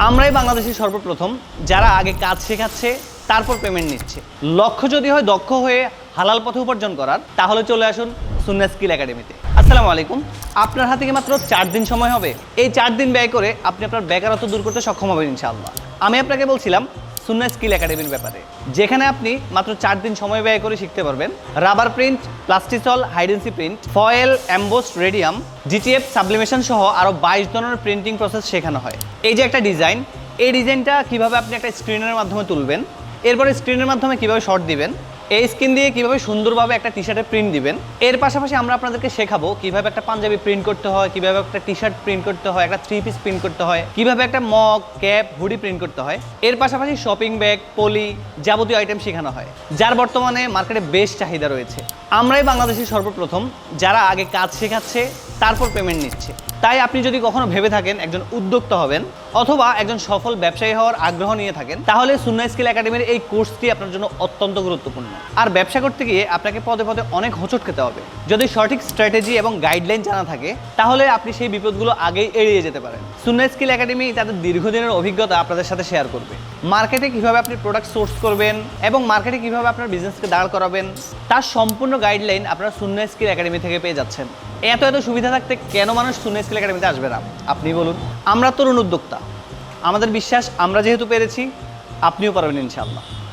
আমরাই বাংলাদেশের সর্বপ্রথম যারা আগে কাজ শেখাচ্ছে তারপর পেমেন্ট নিচ্ছে। লক্ষ্য যদি হয় দক্ষ হয়ে হালাল পথে উপার্জন করার, তাহলে চলে আসুন সুন্নাহ স্কিল একাডেমিতে। আসসালামু আলাইকুম। আপনার হাতে কি মাত্র 4 দিন সময় হবে? এই 4 দিন ব্যয় করে আপনি আপনার বেকারত্ব দূর করতে সক্ষম হবেন ইনশাআল্লাহ। আমি আপনাকে বলছিলাম সুন্নাহ স্কিল একাডেমির ব্যাপারে, যেখানে আপনি মাত্র 4 দিন সময় ব্যয় করে শিখতে পারবেন rubber print, plastisol, high density print, foil, embossed, radium, GTF, sublimation সহ আরও 22 ধরনের প্রিন্টিং প্রসেস শেখানো হয়। এই যে একটা ডিজাইন, এই ডিজাইনটা কীভাবে আপনি একটা স্ক্রিনের মাধ্যমে তুলবেন, এরপরে স্ক্রিনের মাধ্যমে কীভাবে শর্ট দিবেন, এই স্ক্রিন দিয়ে কীভাবে সুন্দরভাবে একটা টি শার্টে প্রিন্ট দিবেন। এর পাশাপাশি আমরা আপনাদেরকে শেখাবো কীভাবে একটা পাঞ্জাবি প্রিন্ট করতে হয়, কীভাবে একটা টি শার্ট প্রিন্ট করতে হয়, একটা 3 পিস প্রিন্ট করতে হয়, কীভাবে একটা মগ, ক্যাপ, হুডি প্রিন্ট করতে হয়। এর পাশাপাশি শপিং ব্যাগ, পলি, যাবতীয় আইটেম শেখানো হয়, যার বর্তমানে মার্কেটে বেশ চাহিদা রয়েছে। আমরাই বাংলাদেশের সর্বপ্রথম যারা আগে কাজ শেখাচ্ছে তারপর পেমেন্ট নিচ্ছে। তাই আপনি যদি কখনো ভেবে থাকেন একজন উদ্যোক্তা হবেন অথবা একজন সফল ব্যবসায়ী হওয়ার আগ্রহ নিয়ে থাকেন, তাহলে সুন্নাহ স্কিল একাডেমির এই কোর্সটি আপনার জন্য অত্যন্ত গুরুত্বপূর্ণ। আর ব্যবসা করতে গিয়ে আপনাকে পদে পদে অনেক হোঁচট খেতে হবে। যদি সঠিক স্ট্র্যাটেজি এবং গাইডলাইন জানা থাকে, তাহলে আপনি সেই বিপদগুলো আগেই এড়িয়ে যেতে পারেন। সুন্নাহ স্কিল একাডেমি তাদের দীর্ঘদিনের অভিজ্ঞতা আপনাদের সাথে শেয়ার করবে। মার্কেটে কীভাবে আপনি প্রোডাক্ট সোর্স করবেন এবং মার্কেটে কীভাবে আপনার বিজনেসকে দাঁড় করাবেন, তার সম্পূর্ণ গাইডলাইন আপনারা সুন্নাহ স্কিল একাডেমি থেকে পেয়ে যাচ্ছেন। এত সুবিধা থাকতে কেন মানুষ সুন্নাহ স্কিল একাডেমিতে আসবে না? আপনি বলুন। আমরা তরুণ উদ্যোক্তা, আমাদের বিশ্বাস আমরা যেহেতু পেরেছি, আপনিও পারবেন ইনশাআল্লাহ।